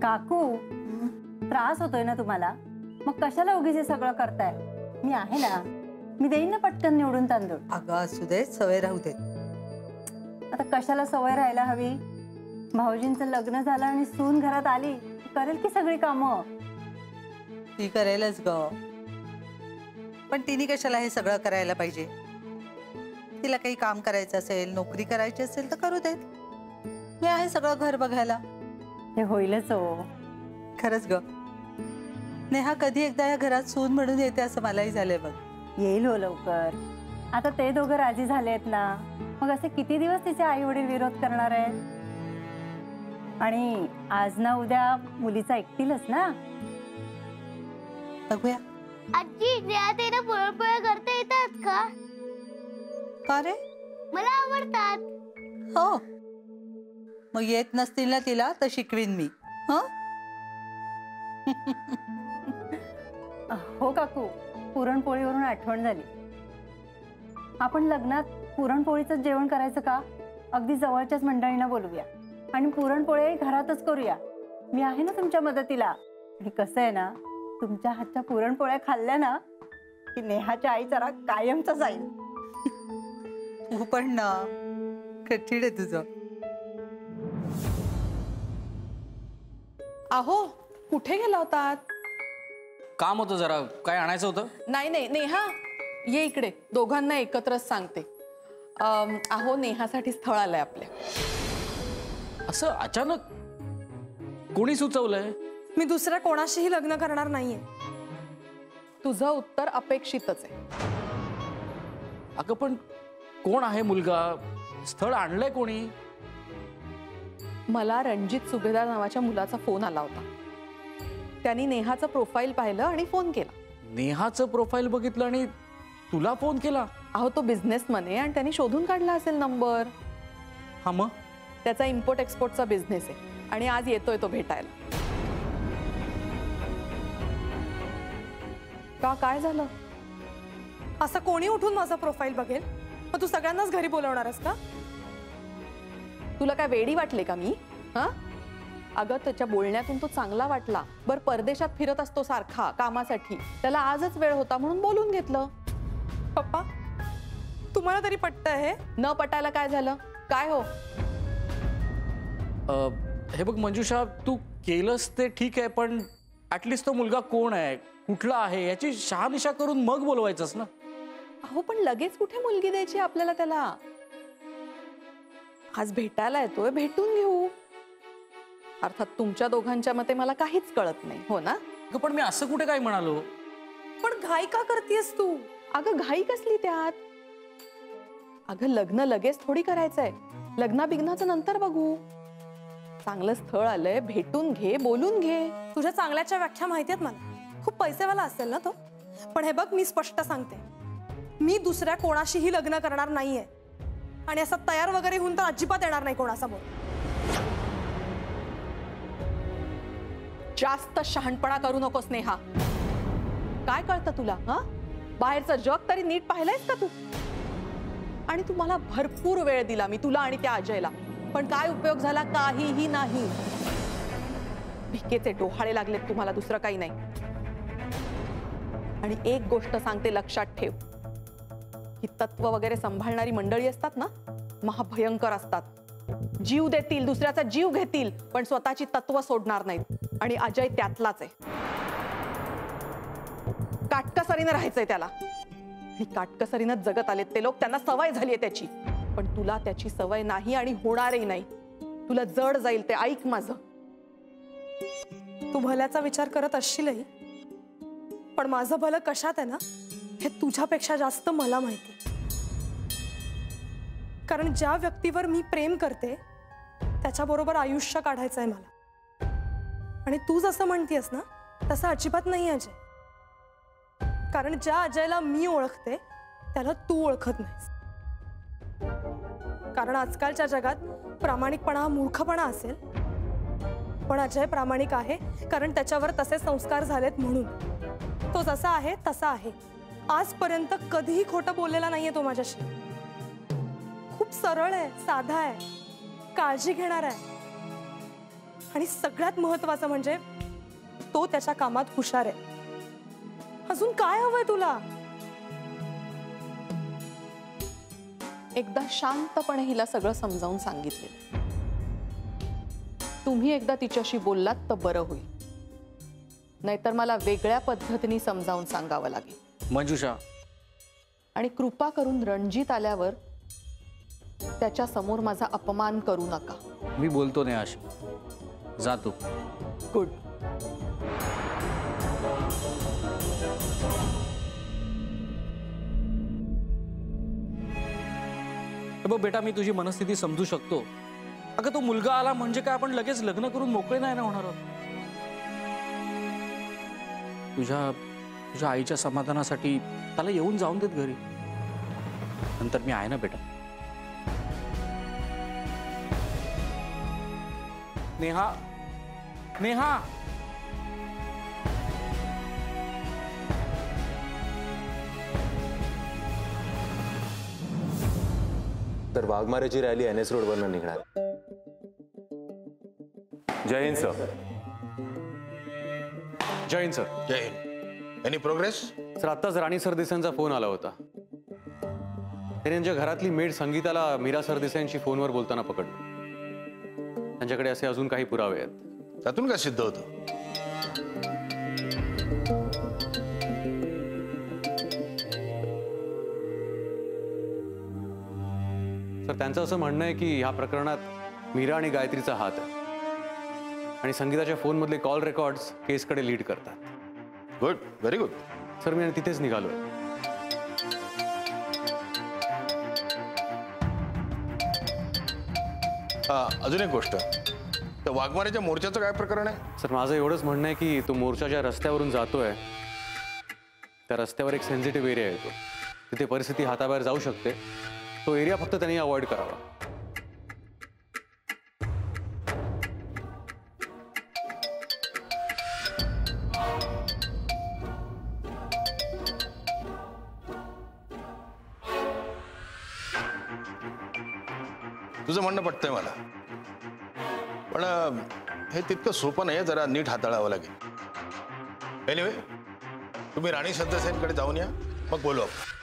काकू त्रास होतोय ना तुम्हाला, मग कशाला उगीच हे सगळं करताय? मी आहे ना, मी देईन ना पटकन निवडून तांदूळ. अगं असू दे, सवय राहू दे. आता कशाला सवय राहायला हवी? भाऊजींचं लग्न झालं आणि सून घरात आली, करेल की सगळी कामं. ती करेलच ग, पण तिने कशाला हे सगळं करायला पाहिजे? तिला काही काम करायचं असेल, नोकरी करायची असेल तर करू देत. मी आहे सगळं घर बघायला. हे होईलच हो. खरंच ग, नेहा कधी एकदा या घरात सून म्हणून येते असं मलाही झालंय बघ. येईल हो लवकर. आता ते दोघं राजी झालेत ना, मग असे किती दिवस तिचे आई वडील विरोध करणार आहेत? आणि आज ना उद्या मुलीचा ऐकतीलच ना. बघूया. आजी, नेहा पुरणपोळ्या करता येतात का? का रे? मला आवडतात. हो, मग येत नसतील ना तिला तर शिकवीन मी. हो काकू, पुरणपोळीवरून आठवण झाली. आपण लग्नात पुरणपोळीचं जेवण करायचं का? अगदी जवळच्याच मंडळींना बोलूया आणि पुरणपोळी घरातच करूया. मी आहे ना तुमच्या मदतीला. आणि कसं आहे ना, तुमच्या हातच्या पुरणपोळ्या खाल्ल्या ना की नेहाच्या आईचा राग कायमचा जाईल. तू पण ना, कठीण आहे तुझं. अहो, कुठे गेला होतात? काम होतं जरा. काय आणायचं होतं? नाही नाही, नेहा ये इकडे, दोघांना एकत्रच सांगते. अहो, नेहासाठी स्थळ आलंय आपल्या. असं अचानक कोणी सुचवलंय? मी दुसऱ्या कोणाशीही लग्न करणार नाहीये. तुझं उत्तर अपेक्षितच आहे. अगं पण कोण आहे मुलगा? स्थळ आणलंय कोणी? मला रणजित सुभेदार नावाच्या मुलाचा फोन आला होता. त्यांनी नेहाचं प्रोफाईल पाहिलं आणि फोन केला. नेहाचं प्रोफाईल बघितलं आणि तुला फोन केला? अहो, तो बिझनेसमन आहे आणि त्यांनी शोधून काढला असेल नंबर. हा, मग त्याचा इम्पोर्ट एक्सपोर्टचा बिझनेस आहे आणि आज येतोय तो भेटायला. का, काय झालं? असं कोणी उठून माझा प्रोफाईल बघेल? मग तू सगळ्यांनाच घरी बोलवणारस का? तुला काय वेडी वाटले का मी? हा, अगं त्याच्या बोलण्यातून तो चांगला वाटला. बरं, परदेशात फिरत असतो सारखा कामासाठी, त्याला आजच वेळ होता म्हणून बोलून घेतलं. पप्पा, तुम्हाला तरी पटतंय हे? न पटायला काय झालं? काय हो? हे बघ मंजुषा, तू केलंस ते ठीक आहे, पण ऍटलिस्ट तो मुलगा कोण आहे, कुठला आहे याची शहानिशा करून मग बोलवायचंस ना. अहो, पण लगेच कुठे मुलगी द्यायची आपल्याला त्याला? आज भेटायला येतोय, भेटून घेऊ. अर्थात तुमच्या दोघांच्या मते मला काहीच कळत नाही, हो ना? पण मी असं कुठे काय म्हणालो? पण घाई का करतेस तू? अगं, घाई कसली त्यात? अगं, लग्न लगेच थोडी करायचंय. लग्ना बिग्नाचं नंतर बघू. चांगलं स्थळ आलंय, भेटून घे, बोलून घे. तुझ्या चांगल्याच्या व्याख्या माहिती आहेत मला. खूप पैसेवाला असेल ना तो. पण हे बघ, मी स्पष्ट सांगते, मी दुसऱ्या कोणाशीही लग्न करणार नाहीये. आणि असं तयार वगैरे होऊन तर अजिबात येणार नाही कोणासमोर. जास्त शहाणपणा करू नकोस नेहा. काय कळतं तुला? हा, बाहेरचं जग तरी नीट पाहिलंयस का तू? आणि तुम्हाला भरपूर वेळ दिला मी, तुला आणि त्या अजयला, पण काय उपयोग झाला? काहीही नाही. भिकेचे डोहाळे लागलेत तुम्हाला, दुसरं काही नाही. आणि एक गोष्ट सांगते, लक्षात ठेव, ही तत्व वगैरे सांभाळणारी मंडळी असतात ना, महाभयंकर असतात. जीव देतील, दुसऱ्याचा जीव घेतील, पण स्वतःची तत्व सोडणार नाहीत. आणि अजय त्यातलाच आहे. काटकसरीनं राहायचंय त्याला. आणि काटकसरीनं जगत आलेत ते लोक, त्यांना सवय झालीये त्याची. पण तुला त्याची सवय नाही आणि होणारही नाही. तुला जड जाईल ते, ऐक माझं. तू भल्याचा विचार करत असशीलही, पण माझं भलं कशात आहे ना, हे तुझ्यापेक्षा जास्त मला माहिती. कारण ज्या व्यक्तीवर मी प्रेम करते त्याच्याबरोबर आयुष्य काढायचं आहे मला. आणि तू जसं म्हणतेस ना, तसं अजिबात नाही अजय. कारण ज्या अजयला मी ओळखते त्याला तू ओळखत नाहीस. कारण आजकालच्या जगात प्रामाणिकपणा हा मूर्खपणा असेल, पण अजय प्रामाणिक आहे कारण त्याच्यावर तसे संस्कार झालेत म्हणून. तो जसा आहे तसा आहे. आजपर्यंत कधीही खोटं बोललेला नाहीये तो माझ्याशी. खूप सरळ आहे, साधा आहे, काळजी घेणार आहे आणि सगळ्यात महत्वाचं म्हणजे तो त्याच्या कामात हुशार आहे. अजून काय हवंय तुला? एकदा शांतपणे हिला सगळं समजावून सांगितले. तुम्ही एकदा तिच्याशी बोललात तर बरं होईल, नाहीतर मला वेगळ्या पद्धतीने समजावून सांगावं लागेल. मंजुषा, आणि कृपा करून रणजित आल्यावर त्याच्या समोर माझा अपमान करू नका. मी बोलतो नेहाशी. जा तू. गुड. बघ बेटा, मी तुझी मनस्थिती समजू शकतो. अगं तो मुलगा आला म्हणजे काय आपण लगेच लग्न करून मोकळे नाही ना होणार आहोत. तुझ्या आईच्या समाधानासाठी त्याला येऊन जाऊन देत घरी. नंतर मी आहे ना बेटा. नेहा, नेहा. तर वाघमारेची रॅली NS रोडवरनं निघणार. जय हिंद सर. जय हिंद सर. जय हिंद. Any progress? सर आत्ताच राणी सरदेसाईंचा फोन आला होता. त्यांनी त्यांच्या घरातली मेड संगीताला मीरा सरदेसाईंशी फोनवर बोलताना पकडलं. त्यांच्याकडे असे अजून काही पुरावे आहेत. त्यातून काय सिद्ध होतं? सर त्यांचं असं म्हणणं आहे की ह्या प्रकरणात मीरा आणि गायत्रीचा हात आहे आणि संगीताच्या फोनमधले कॉल रेकॉर्ड्स केसकडे लीड करतात. Good, very good. सर मी तिथेच निघालोय. अजून एक गोष्ट, तर वाघमारेच्या मोर्चाचं काय प्रकरण आहे? सर माझं एवढंच म्हणणं आहे की तो मोर्चा ज्या रस्त्यावरून जातोय त्या रस्त्यावर एक सेन्सिटिव्ह एरिया येतो. तिथे परिस्थिती हाताबाहेर जाऊ शकते. तो एरिया फक्त त्यांनी अवॉइड करावा. तुझं म्हणणं पटतंय मला, पण हे तितकं सोपं नाही, जरा नीट हाताळावं लागेल. एनिवे, तुम्ही राणी सरदेसाईंकडे जाऊन या, मग बोलू आपण.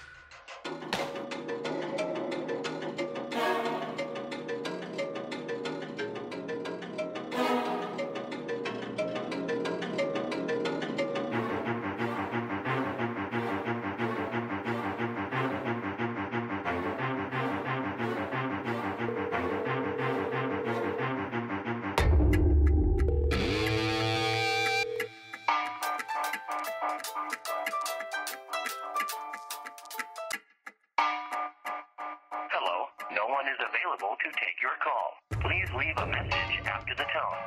Hello, no one is available to take your call. Please leave a message after the tone.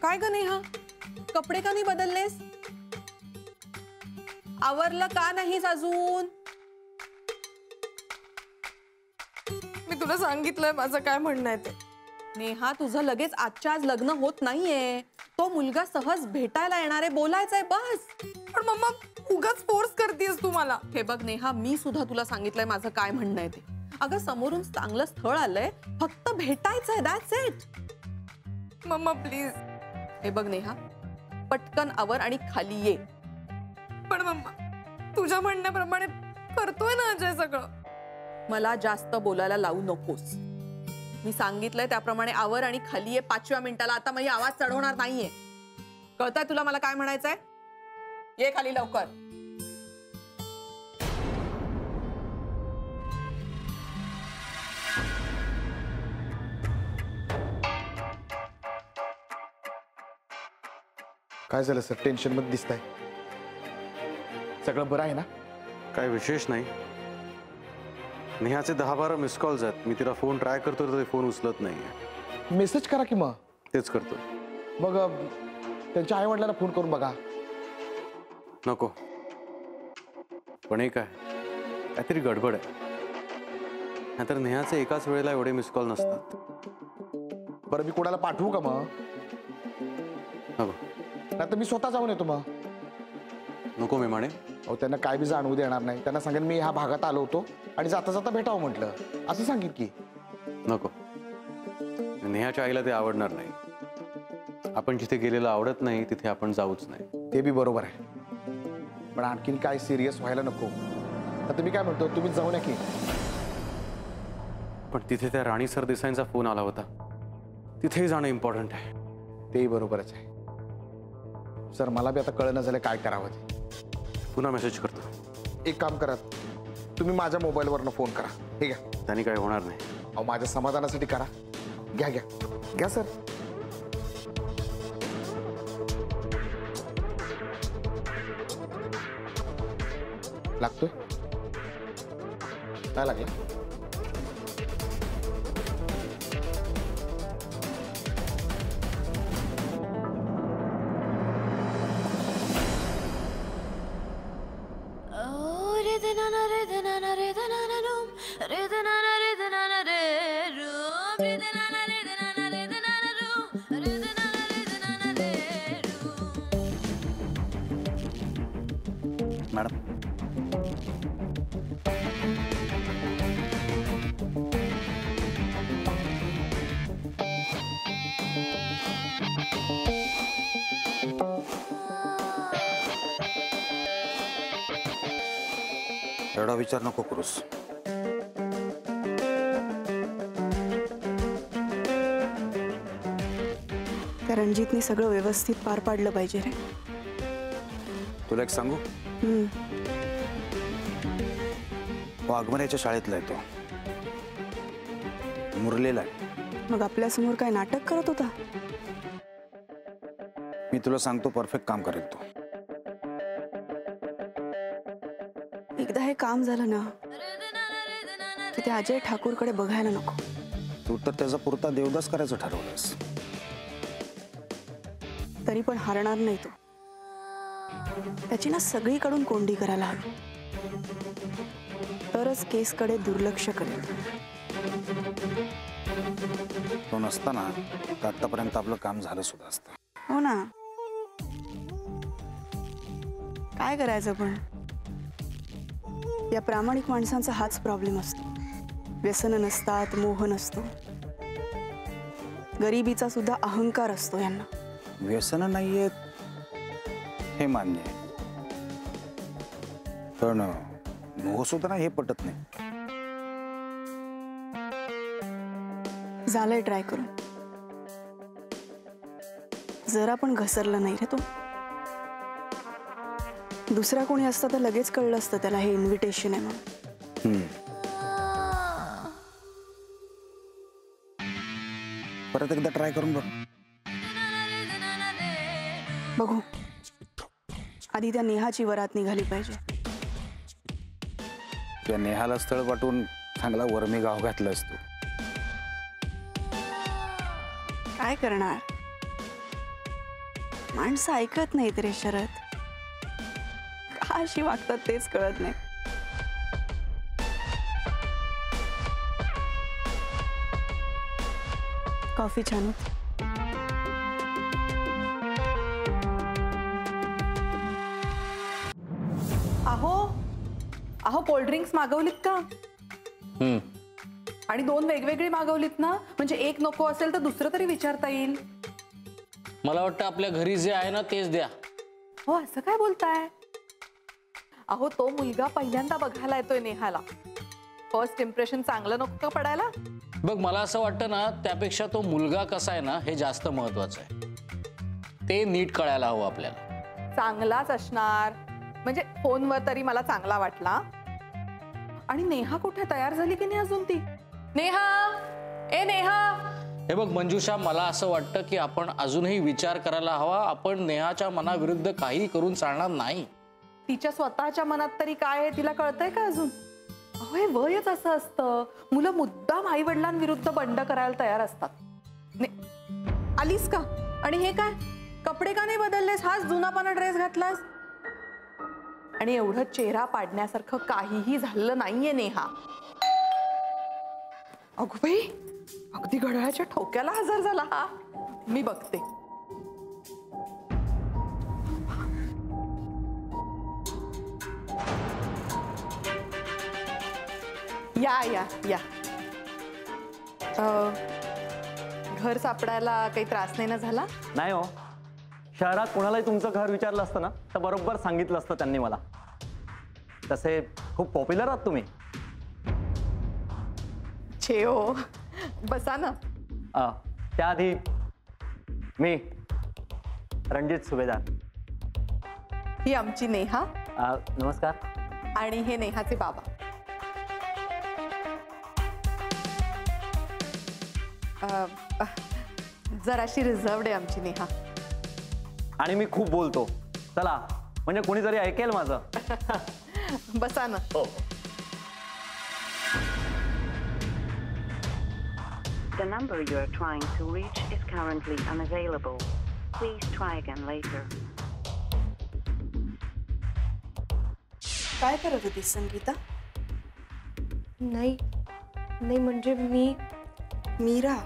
काय ग नेहा, कपडे का नाही बदललेस? आवरलं का नाहीस अजून? मी तुला सांगितलंय माझं काय म्हणणं आहे ते. नेहा, तुझं लगेच आजच्या आज लग्न होत नाहीये. तो मुलगा सहज भेटायला येणार आहे, बोलायचंय बस. पण मम्मा उगाच फोर्स करतेस तू मला. हे बघ नेहा, मी सुद्धा तुला सांगितलंय माझं काय म्हणणं आहे ते. अगं समोरून चांगलं स्थळ आलंय, फक्त भेटायचंय, दॅट्स इट. Mamma please. हे बघ नेहा, पटकन आवर आणि खाली ये. पण मम्मा तुझ्या म्हणण्याप्रमाणे करतोय ना अजय सगळं. मला जास्त बोलायला लावू नकोस. मी सांगितलंय त्याप्रमाणे आवर आणि खाली ये 5व्या मिनिटाला. आता माझी आवाज चढवणार नाहीये. कळतंय तुला मला काय म्हणायचंय? ये खाली लवकर. काय झालं सर? टेन्शन मध्ये दिसताय. सगळं बरं आहे ना? काय विशेष नाही. नेहाचे 10-12 मिस कॉल्स आहेत. मी तिला फोन ट्राय करतो तर फोन उचलत नाहीये. मेसेज करा की मग. तेच करतो. मग त्यांच्या आई वडिलांना फोन करून बघा. नको. पण हे काय, काहीतरी गडबड आहे. नाहीतर नेहाचे एकाच वेळेला एवढे मिस कॉल नसतात. बरं मी कोणाला पाठवू का मग? नको नाही तर मी स्वतः जाऊन येतो मग. नको मी म्हणे. अहो त्यांना काय बी जाणवू देणार नाही. त्यांना सांगेन मी ह्या भागात आलो होतो आणि जाता जाता भेटावं म्हटलं असं सांगित की. नको, नेहाच्या आईला ते आवडणार नाही. आपण जिथे गेलेलं आवडत नाही तिथे आपण जाऊच नाही. ते बी बरोबर आहे, पण आणखीन काय सिरियस व्हायला नको. आता मी काय म्हणतो, तुम्ही जाऊ नये की. पण तिथे त्या राणी सरदेसाईंचा फोन आला होता, तिथेही जाणं इम्पॉर्टंट आहे. तेही बरोबरच आहे. सर मला बी आता कळलं झालं काय करावं ते. पुन्हा मेसेज करतो. एक काम करा, तुम्ही माझ्या मोबाईलवरनं फोन करा. ठीक आहे? त्यांनी काही होणार नाही. अहो माझ्या समाधानासाठी करा. घ्या घ्या घ्या सर. लागतोय? काय लागला? मॅडम एवढा विचार नको करूस. त्या रणजितनी सगळं व्यवस्थित पार पाडलं पाहिजे रे. तुला एक सांगू, वाघमाऱ्याच्या शाळेतला आहे तो, मुरलेला आहे. मग आपल्यासमोर काय नाटक करत होता? मी तुला सांगतो, परफेक्ट काम करेल तो. एकदा हे काम झालं ना की ते अजय ठाकूरकडे बघायला नको. तू तर त्याचा पुरता देवदास करायचं ठरवलंस. तरी पण हारणार नाही तो. त्याची ना सगळीकडून कोंडी करायला हवी, तरच केसकडे दुर्लक्ष करेल. तो नसताना तर आतापर्यंत आपलं काम झालं सुद्धा असतं. हो ना. काय करायचं पण? या प्रामाणिक माणसांचा हाच प्रॉब्लेम असतो. व्यसन नसतात, मोह नसतो, गरिबीचा सुद्धा अहंकार असतो यांना. व्यसन नाहीये हे मान्य आहे, पण मोह सुद्धा नाही हे पटत नाही. झालंय ट्राय करून. जरा पण घसरलं नाही रे तो. दुसरा कोणी असता तर लगेच कळलं असतं त्याला हे इन्व्हिटेशन आहे म्हणून. परत एकदा ट्राय करून बघ. बघू, आधी त्या नेहाची वरात निघाली पाहिजे. त्या नेहाला स्थळ पाठवून चांगला वर्मी गाव घातला असतो. काय करणार, माणसं ऐकत नाहीत रे शरद. का अशी वागतात तेच कळत नाही. कॉफी छान होती. अहो अहो कोल्ड्रिंक्स मागवलीत का? आणि 2 वेगवेगळी मागवलीत ना, म्हणजे एक नको असेल तर दुसरं तरी विचारता येईल. मला वाटतं आपल्या घरी जे आहे ना तेच द्या. हो, असं काय बोलताय? अहो तो मुलगा पहिल्यांदा बघायला येतोय नेहाला. फर्स्ट इम्प्रेशन चांगलं नको का पडायला? बघ मला असं वाटतं ना, त्यापेक्षा तो मुलगा कसा आहे ना हे जास्त महत्वाचं आहे. ते नीट कळायला हवं आपल्याला. चांगलाच असणार, म्हणजे फोनवर तरी मला चांगला वाटला. आणि नेहा कुठे तयार झाली की नाही अजून? ती नेहा, ए नेहा. हे बघ मंजुषा, मला असं वाटतं की आपण अजूनही विचार करायला हवा. आपण नेहाच्या मनाविरुद्ध काही करून चालणार नाही. तिच्या स्वतःच्या मनात तरी काय आहे तिला कळतंय का अजून? अहो हे वयच असं असतं, मुलं मुद्दाम आई वडिलांविरुद्ध बंड करायला तयार असतात. आलीस का? आणि हे काय कपडे का नाही बदललेस? हाच जुनापाना ड्रेस घातलास. आणि एवढं चेहरा पाडण्यासारखं काहीही झालं नाहीये नेहा. अगो बाई, अगदी घड्याळाच्या ठोक्याला हजर झाला हा. मी बघते. या या या. घर सापडायला काही त्रास नाही ना झाला? नाही हो, शहरात कोणालाही तुमचं घर विचारलं असतं ना तर बरोबर सांगितलं असतं त्यांनी मला. तसे खूप पॉप्युलर आहात तुम्ही. छे हो, बसा ना. त्याआधी मी रणजित सुभेदार. ही आमची नेहा. नमस्कार. आणि हे नेहाचे बाबा. जराशी रिझर्वड आहे आमची नेहा. आणि मी खूप बोलतो. चला म्हणजे कोणीतरी ऐकेल माझं. बसा ना. हो. The number you are trying to reach is currently unavailable. Please try again later. काय करत होती संगीता? नाही नाही म्हणजे Mira.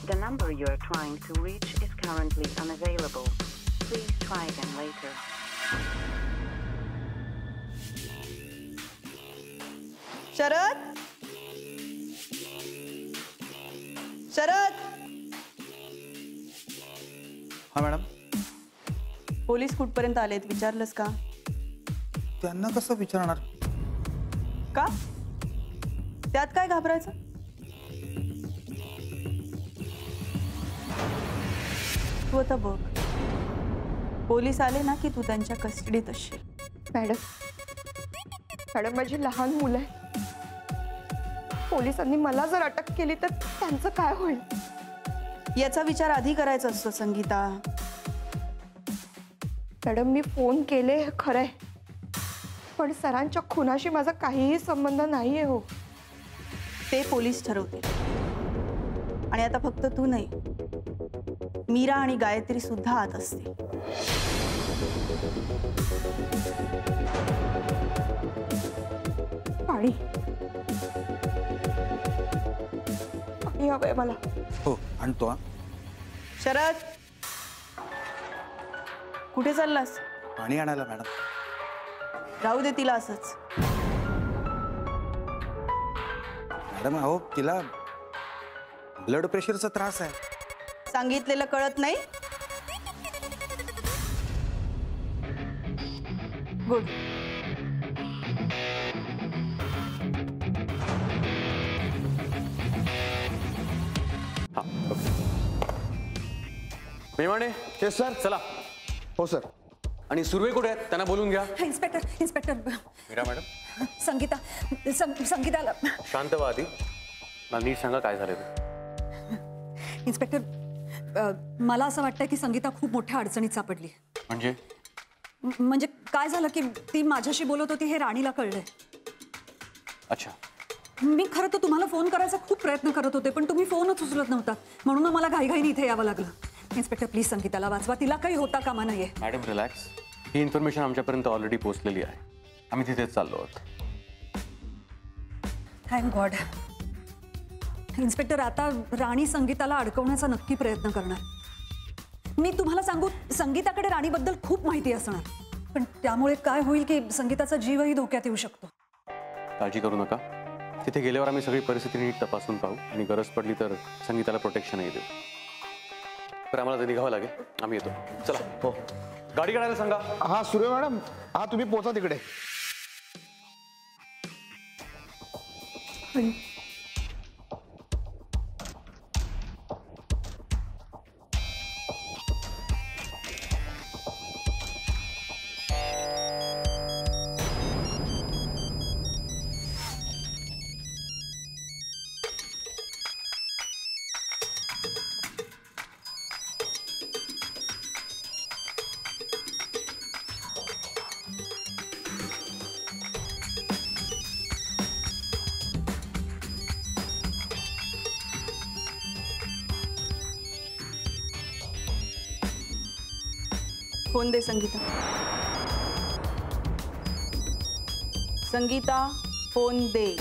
The number you are trying to reach is currently unavailable. Please try again later. Sharad, Sharad. हा मॅडम. पोलीस कुठपर्यंत आलेत विचारलंस का? त्यांना कसं विचारणार? का? त्यात काय घाबरायचं? तू आता बघ, पोलीस आले ना की तू त्यांच्या कस्टडीत असशील. मॅडम माझी लहान मुलं आहे. पोलिसांनी मला जर अटक केली तर त्यांचं काय होईल? याचा विचार आधी करायचा असतो संगीता. मॅडम मी फोन केले हे खरंय, पण सरांच्या खुनाशी माझा काहीही संबंध नाहीये हो. ते पोलीस ठरवते. आणि आता फक्त तू नाही, मीरा आणि गायत्री सुद्धा आत असते. पाणी पाणी हवंय मला. हो आणतो. हा शरद, कुठे चाललास? पाणी आणायला मॅडम. राहू दे तिला असंच. मॅडम अहो तिला ब्लड प्रेशरचा त्रास आहे. सांगितलेलं कळत नाही? गुड. मेवाणे. Yes sir. चला. हो सर. आणि सुर्वे कुठे आहेत? त्यांना बोलून घ्या. Inspector Meera madam. संगीताला. शांत व्हा आधी. मला नीट सांगा काय झालं ते. इन्स्पेक्टर, मला असं वाटतं की संगीता खूप मोठ्या अडचणीत सापडली. म्हणजे काय झालं की ती माझ्याशी बोलत होती हे राणीला कळलंय. अच्छा. मी खरं तर तुम्हाला फोन करायचा खूप प्रयत्न करत होते, पण तुम्ही फोनच उचलत नव्हता, म्हणून मला घाईघाईने इथे यावं लागलं. इन्स्पेक्टर प्लीज संगीताला वाचवा. तिला काही होता कामा नाहीये. Madam relax. ही इन्फॉर्मेशन आमच्यापर्यंत ऑलरेडी पोहोचलेली आहे. आम्ही तिथेच चाललो आहोत. Thank God. इन्स्पेक्टर, आता राणी संगीताला अडकवण्याचा नक्की प्रयत्न करणार. मी तुम्हाला सांगू, संगीताकडे राणीबद्दल खूप माहिती असणार, पण त्यामुळे काय होईल की संगीताचा जीवही धोक्यात येऊ शकतो. काळजी करू नका. तिथे गेल्यावर आम्ही सगळी परिस्थिती नीट तपासून पाहू आणि गरज पडली तर संगीताला प्रोटेक्शनही देऊ. तर आम्हाला ते निघावं लागेल. आम्ही येतो. चला. हो. गाडी काढायला सांगा. हा सुर्वे मॅडम. हा तुम्ही पोचा तिकडे. फोन दे संगीता. संगीता, फोन दे.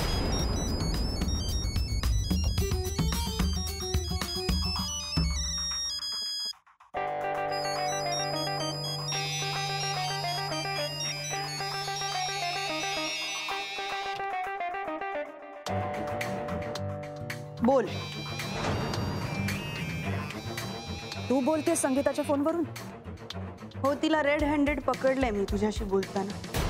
बोल. तू बोलते संगीताच्या फोनवरून? हो, तिला रेड हँडेड पकडलंय मी तुझ्याशी बोलताना.